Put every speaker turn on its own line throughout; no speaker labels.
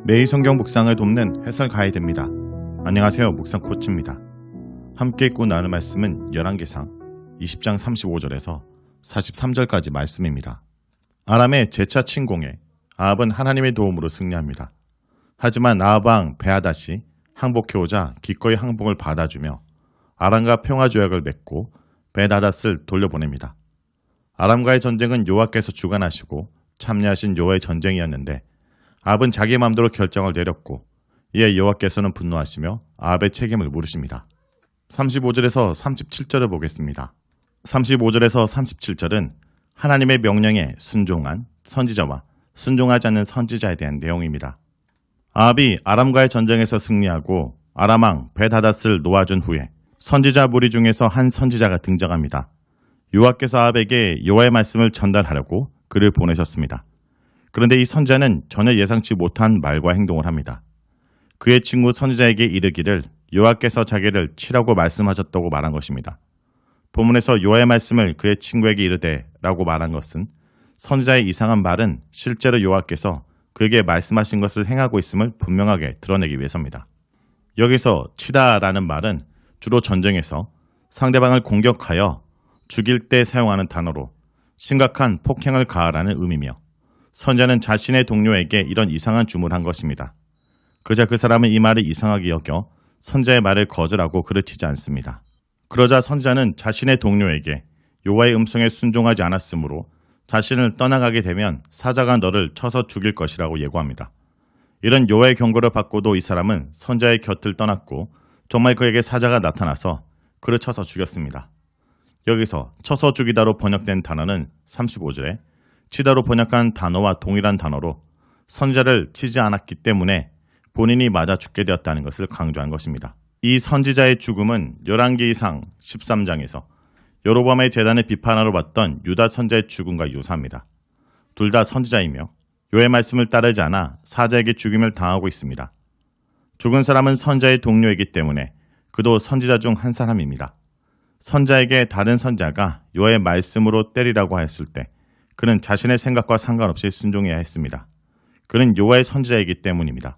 매일 성경 묵상을 돕는 해설 가이드입니다. 안녕하세요. 묵상 코치입니다. 함께 읽고 나눌 말씀은 열왕기상 20장 35절에서 43절까지 말씀입니다. 아람의 재차 침공에 아합은 하나님의 도움으로 승리합니다. 하지만 아합 왕 베하닷이 항복해오자 기꺼이 항복을 받아주며 아람과 평화조약을 맺고 베하닷을 돌려보냅니다. 아람과의 전쟁은 여호와께서 주관하시고 참여하신 여호와의 전쟁이었는데 아합은 자기 마음대로 결정을 내렸고 이에 여호와께서는 분노하시며 아합의 책임을 물으십니다. 35절에서 37절을 보겠습니다. 35절에서 37절은 하나님의 명령에 순종한 선지자와 순종하지 않는 선지자에 대한 내용입니다. 아합이 아람과의 전쟁에서 승리하고 아람 왕 베하닷을 놓아준 후에 선지자 무리 중에서 한 선지자가 등장합니다. 여호와께서 아합에게 여호와의 말씀을 전달하려고 그를 보내셨습니다. 그런데 이 선지자는 전혀 예상치 못한 말과 행동을 합니다. 그의 친구 선지자에게 이르기를 여호와께서 자기를 치라고 말씀하셨다고 말한 것입니다. 본문에서 여호와의 말씀을 그의 친구에게 이르되 라고 말한 것은 선지자의 이상한 말은 실제로 여호와께서 그에게 말씀하신 것을 행하고 있음을 분명하게 드러내기 위해서입니다. 여기서 치다라는 말은 주로 전쟁에서 상대방을 공격하여 죽일 때 사용하는 단어로 심각한 폭행을 가하라는 의미며 선지자는 자신의 동료에게 이런 이상한 주문을 한 것입니다. 그러자 그 사람은 이 말을 이상하게 여겨 선지자의 말을 거절하고 그를 치지 않습니다. 그러자 선지자는 자신의 동료에게 여호와의 음성에 순종하지 않았으므로 자신을 떠나가게 되면 사자가 너를 쳐서 죽일 것이라고 예고합니다. 이런 여호와의 경고를 받고도 이 사람은 선지자의 곁을 떠났고 정말 그에게 사자가 나타나서 그를 쳐서 죽였습니다. 여기서 쳐서 죽이다로 번역된 단어는 35절에 치다로 번역한 단어와 동일한 단어로 선지자를 치지 않았기 때문에 본인이 맞아 죽게 되었다는 것을 강조한 것입니다. 이 선지자의 죽음은 열왕기상 13장에서 여로보암의 제단을 비판하러 왔던 유다 선지자의 죽음과 유사합니다. 둘 다 선지자이며 여호와의 말씀을 따르지 않아 사자에게 죽임을 당하고 있습니다. 죽은 사람은 선지자의 동료이기 때문에 그도 선지자 중 한 사람입니다. 선지자에게 다른 선지자가 여호와의 말씀으로 때리라고 하였을 때 그는 자신의 생각과 상관없이 순종해야 했습니다. 그는 여호와의 선지자이기 때문입니다.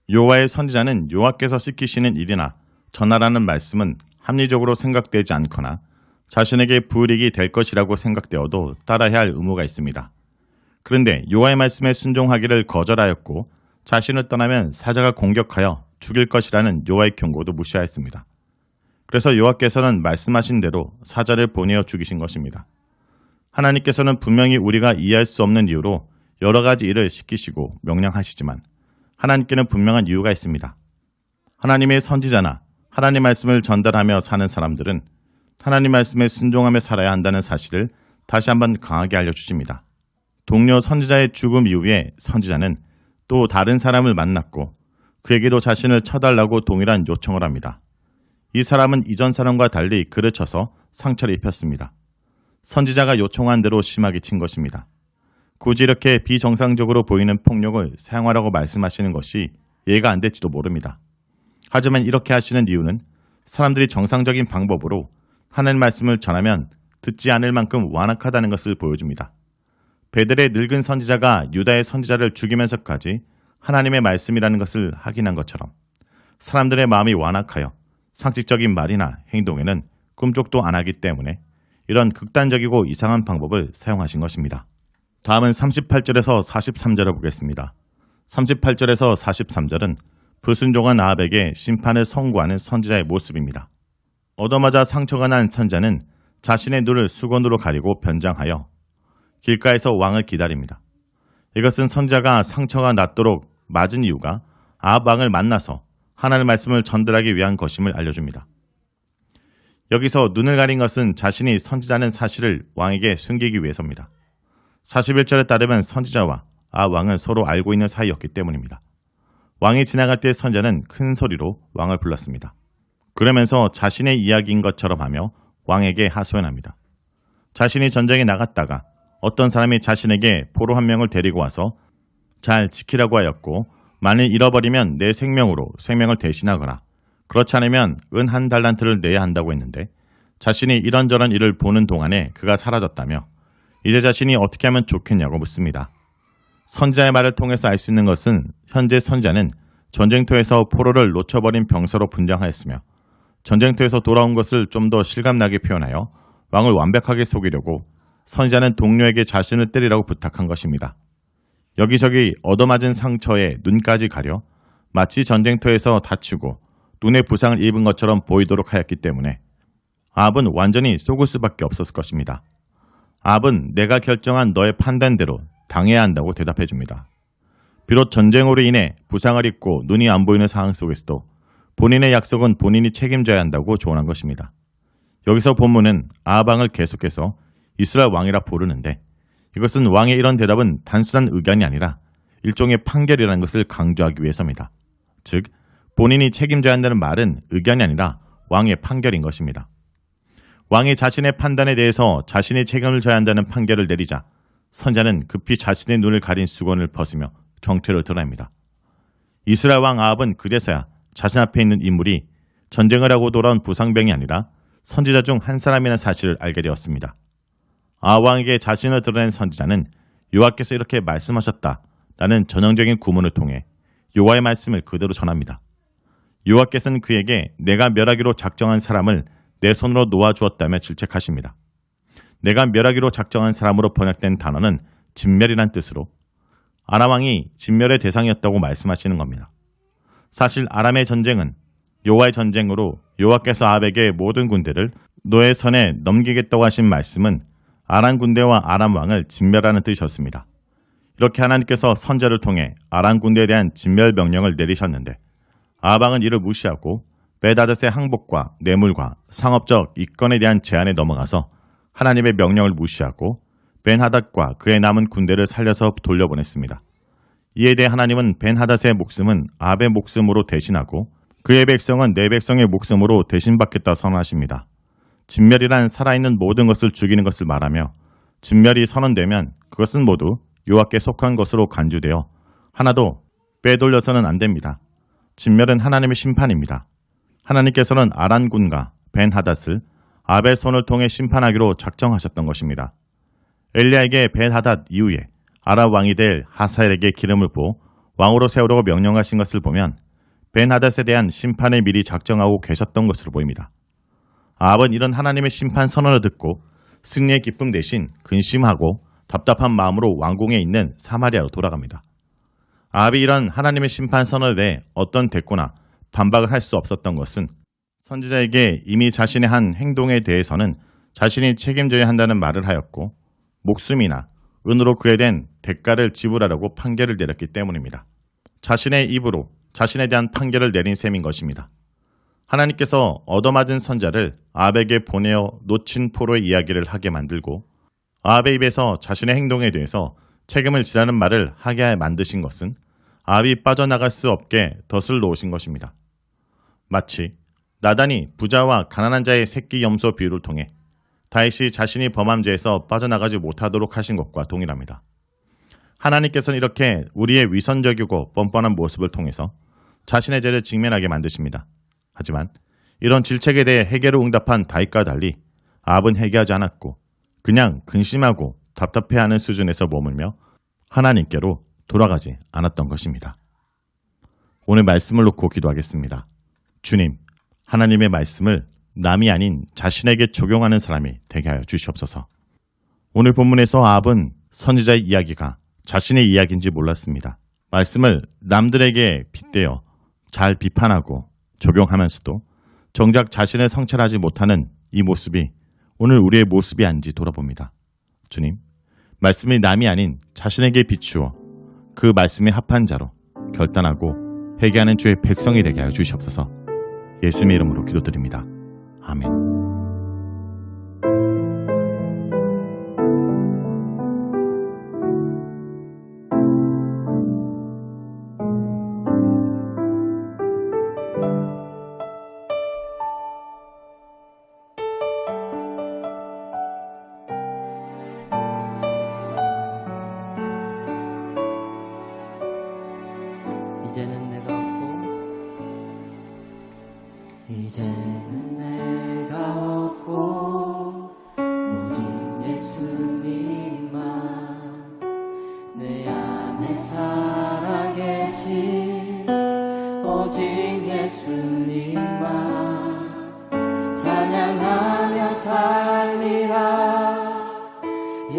여호와의 선지자는 여호와께서 시키시는 일이나 전하라는 말씀은 합리적으로 생각되지 않거나 자신에게 불이익이 될 것이라고 생각되어도 따라야 할 의무가 있습니다. 그런데 여호와의 말씀에 순종하기를 거절하였고 자신을 떠나면 사자가 공격하여 죽일 것이라는 여호와의 경고도 무시하였습니다. 그래서 여호와께서는 말씀하신 대로 사자를 보내어 죽이신 것입니다. 하나님께서는 분명히 우리가 이해할 수 없는 이유로 여러 가지 일을 시키시고 명령하시지만 하나님께는 분명한 이유가 있습니다. 하나님의 선지자나 하나님 말씀을 전달하며 사는 사람들은 하나님 말씀에 순종하며 살아야 한다는 사실을 다시 한번 강하게 알려주십니다. 동료 선지자의 죽음 이후에 선지자는 또 다른 사람을 만났고 그에게도 자신을 쳐달라고 동일한 요청을 합니다. 이 사람은 이전 사람과 달리 그를 쳐서 상처를 입혔습니다. 선지자가 요청한 대로 심하게 친 것입니다. 굳이 이렇게 비정상적으로 보이는 폭력을 사용하라고 말씀하시는 것이 이해가 안 될지도 모릅니다. 하지만 이렇게 하시는 이유는 사람들이 정상적인 방법으로 하나님 말씀을 전하면 듣지 않을 만큼 완악하다는 것을 보여줍니다. 베델의 늙은 선지자가 유다의 선지자를 죽이면서까지 하나님의 말씀이라는 것을 확인한 것처럼 사람들의 마음이 완악하여 상식적인 말이나 행동에는 꿈쩍도 안 하기 때문에 이런 극단적이고 이상한 방법을 사용하신 것입니다. 다음은 38절에서 43절을 보겠습니다. 38절에서 43절은 불순종한 아합에게 심판을 선고하는 선지자의 모습입니다. 얻어맞아 상처가 난 선지자는 자신의 눈을 수건으로 가리고 변장하여 길가에서 왕을 기다립니다. 이것은 선지자가 상처가 낫도록 맞은 이유가 아합 왕을 만나서 하나님의 말씀을 전달하기 위한 것임을 알려줍니다. 여기서 눈을 가린 것은 자신이 선지자는 사실을 왕에게 숨기기 위해서입니다. 41절에 따르면 선지자와 아합 왕은 서로 알고 있는 사이였기 때문입니다. 왕이 지나갈 때 선지자는 큰 소리로 왕을 불렀습니다. 그러면서 자신의 이야기인 것처럼 하며 왕에게 하소연합니다. 자신이 전쟁에 나갔다가 어떤 사람이 자신에게 포로 한 명을 데리고 와서 잘 지키라고 하였고 만일 잃어버리면 내 생명으로 생명을 대신하거나 그렇지 않으면 은 1달란트를 내야 한다고 했는데 자신이 이런저런 일을 보는 동안에 그가 사라졌다며 이제 자신이 어떻게 하면 좋겠냐고 묻습니다. 선지자의 말을 통해서 알 수 있는 것은 현재 선지자는 전쟁터에서 포로를 놓쳐버린 병사로 분장하였으며 전쟁터에서 돌아온 것을 좀 더 실감나게 표현하여 왕을 완벽하게 속이려고 선지자는 동료에게 자신을 때리라고 부탁한 것입니다. 여기저기 얻어맞은 상처에 눈까지 가려 마치 전쟁터에서 다치고 눈에 부상을 입은 것처럼 보이도록 하였기 때문에 아합은 완전히 속을 수밖에 없었을 것입니다. 아합은 내가 결정한 너의 판단대로 당해야 한다고 대답해 줍니다. 비록 전쟁으로 인해 부상을 입고 눈이 안 보이는 상황 속에서도 본인의 약속은 본인이 책임져야 한다고 조언한 것입니다. 여기서 본문은 아합 왕을 계속해서 이스라엘 왕이라 부르는데 이것은 왕의 이런 대답은 단순한 의견이 아니라 일종의 판결이라는 것을 강조하기 위해서입니다. 즉 본인이 책임져야 한다는 말은 의견이 아니라 왕의 판결인 것입니다. 왕이 자신의 판단에 대해서 자신이 책임을 져야 한다는 판결을 내리자 선지자는 급히 자신의 눈을 가린 수건을 벗으며 경태를 드러냅니다. 이스라엘 왕 아합은 그제서야 자신 앞에 있는 인물이 전쟁을 하고 돌아온 부상병이 아니라 선지자 중 한 사람이라는 사실을 알게 되었습니다. 아합 왕에게 자신을 드러낸 선지자는 여호와께서 이렇게 말씀하셨다라는 전형적인 구문을 통해 여호와의 말씀을 그대로 전합니다. 여호와께서는 그에게 내가 멸하기로 작정한 사람을 내 손으로 놓아주었다며 질책하십니다. 내가 멸하기로 작정한 사람으로 번역된 단어는 진멸이란 뜻으로 아람 왕이 진멸의 대상이었다고 말씀하시는 겁니다. 사실 아람의 전쟁은 여호와의 전쟁으로 여호와께서 아합에게 모든 군대를 너의 손에 넘기겠다고 하신 말씀은 아람 군대와 아람 왕을 진멸하는 뜻이었습니다. 이렇게 하나님께서 선지자를 통해 아람 군대에 대한 진멸 명령을 내리셨는데 아합 왕은 이를 무시하고 벳하닷의 항복과 뇌물과 상업적 이권에 대한 제한에 넘어가서 하나님의 명령을 무시하고 벤하닷과 그의 남은 군대를 살려서 돌려보냈습니다. 이에 대해 하나님은 벤하닷의 목숨은 아합의 목숨으로 대신하고 그의 백성은 내 백성의 목숨으로 대신받겠다 선언하십니다. 진멸이란 살아있는 모든 것을 죽이는 것을 말하며 진멸이 선언되면 그것은 모두 여호와께 속한 것으로 간주되어 하나도 빼돌려서는 안 됩니다. 진멸은 하나님의 심판입니다. 하나님께서는 아란군과 벤하닷을 아합의 손을 통해 심판하기로 작정하셨던 것입니다. 엘리야에게 벤하닷 이후에 아람 왕이 될 하사엘에게 기름을 부어 왕으로 세우라고 명령하신 것을 보면 벤하닷에 대한 심판을 미리 작정하고 계셨던 것으로 보입니다. 아합은 이런 하나님의 심판 선언을 듣고 승리의 기쁨 대신 근심하고 답답한 마음으로 왕궁에 있는 사마리아로 돌아갑니다. 아합이 이런 하나님의 심판 선언에 대해 어떤 대꾸나 반박을 할 수 없었던 것은 선지자에게 이미 자신의 한 행동에 대해서는 자신이 책임져야 한다는 말을 하였고 목숨이나 은으로 그에 대한 대가를 지불하라고 판결을 내렸기 때문입니다. 자신의 입으로 자신에 대한 판결을 내린 셈인 것입니다. 하나님께서 얻어맞은 선자를 아합에게 보내어 놓친 포로의 이야기를 하게 만들고 아합의 입에서 자신의 행동에 대해서 책임을 지라는 말을 하게 만드신 것은 아합이 빠져나갈 수 없게 덫을 놓으신 것입니다. 마치 나단이 부자와 가난한 자의 새끼 염소 비유를 통해 다윗이 자신이 범한 죄에서 빠져나가지 못하도록 하신 것과 동일합니다. 하나님께서는 이렇게 우리의 위선적이고 뻔뻔한 모습을 통해서 자신의 죄를 직면하게 만드십니다. 하지만 이런 질책에 대해 해결을 응답한 다윗과 달리 아합은 회개하지 않았고 그냥 근심하고 답답해하는 수준에서 머물며 하나님께로 돌아가지 않았던 것입니다. 오늘 말씀을 놓고 기도하겠습니다. 주님, 하나님의 말씀을 남이 아닌 자신에게 적용하는 사람이 되게 하여 주시옵소서. 오늘 본문에서 아합은 선지자의 이야기가 자신의 이야기인지 몰랐습니다. 말씀을 남들에게 빗대어 잘 비판하고 적용하면서도 정작 자신을 성찰하지 못하는 이 모습이 오늘 우리의 모습이 아닌지 돌아봅니다. 주님, 말씀이 남이 아닌 자신에게 비추어 그 말씀에 합한 자로 결단하고 회개하는 주의 백성이 되게 하여 주시옵소서. 예수님의 이름으로 기도드립니다. 아멘.
이제는 내가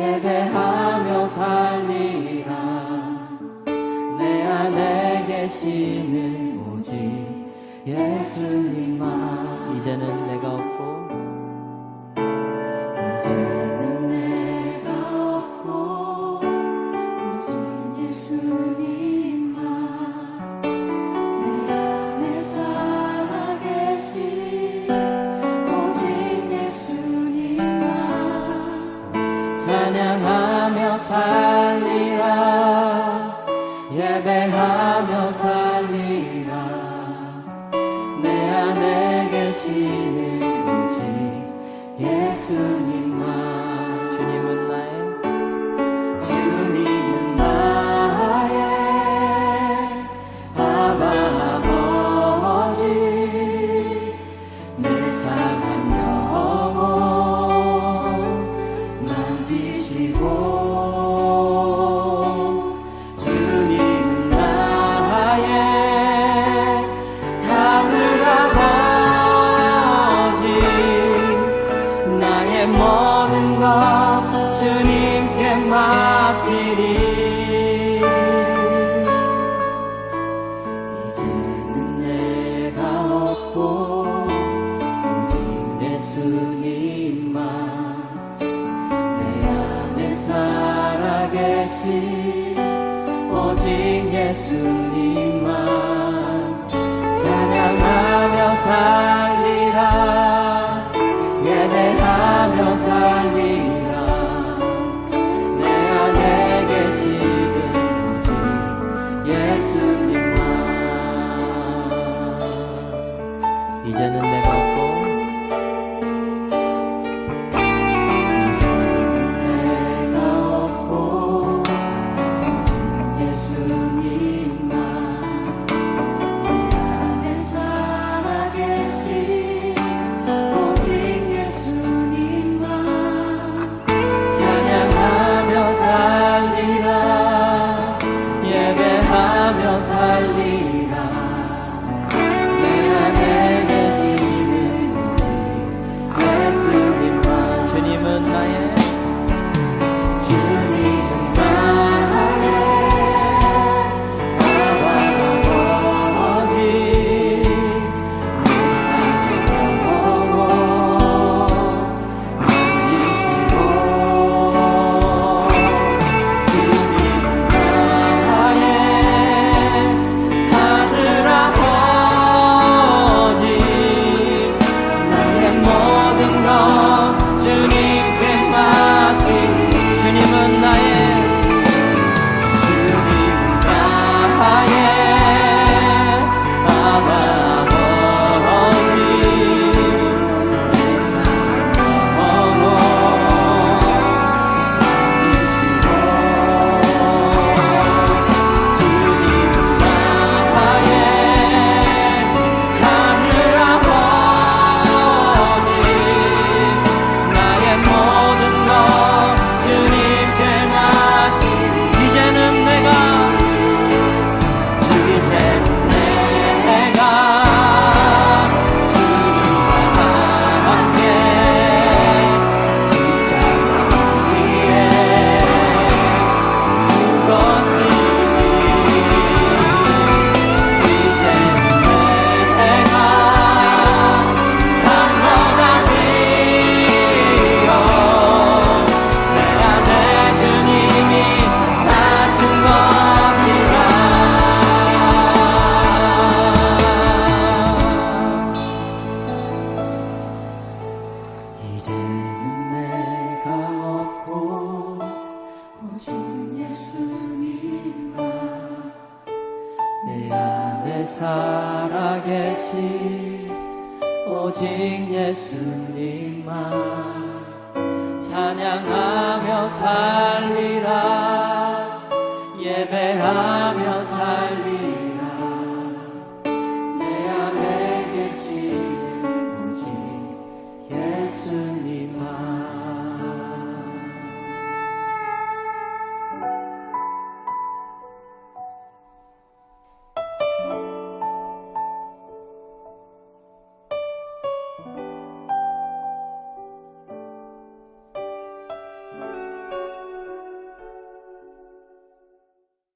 예배하며 살리라. 내 안에 계시는 오직 예수님만. 이제는 내가 없고 이제는 내가 없고 오직 예수님만. 내 안에 살아계신 오직 예수님만. 찬양하며 살리라. 예배하며 살리라. 내 안에 계시는 오직 예수님만. 주님은 나의 아바 아버지. 내 상한 영혼 만지시고 주님은 나의 하늘 아버지. 나의 모든 것 주님께 맡기리. 이제는 내가 없고 오직 예수님만. 내 안에 살아계신 오직 예수님만. 찬양하며 살리라. 예배하며 살리라. 내 안에 계시는 오직 예수님만. 이제는 내가 없고 이제는 내가 없고 오직 예수님만. 내 안에 살아계신 오직 예수님만. 찬양하며 살리라. 예배하며 살리라. 내 안에 계시는 오직 예수님만. 주님은 나의 아바 아버지. 내 삶의 영혼 만지시고 주님은 나의 하늘 아버지. 나의 모든 것 주님께 맡기리. 주님은 나의 아바 아버지. 내 삶의 영혼 만지시고 주님은 나의 하늘 아버지. 나의 모든 것 주님께 맡기리. 이제는 내가 주님과 함께 십자가 위에 죽었으니. 이제는 내가 삶보다 뛰어 내 안에 주님이 사신 것이라. 이제는 내가 없고 오직 예수님만. 내 안에 살아계신 오직 예수님만. 찬양하며 살리라. 예배하며 살리라.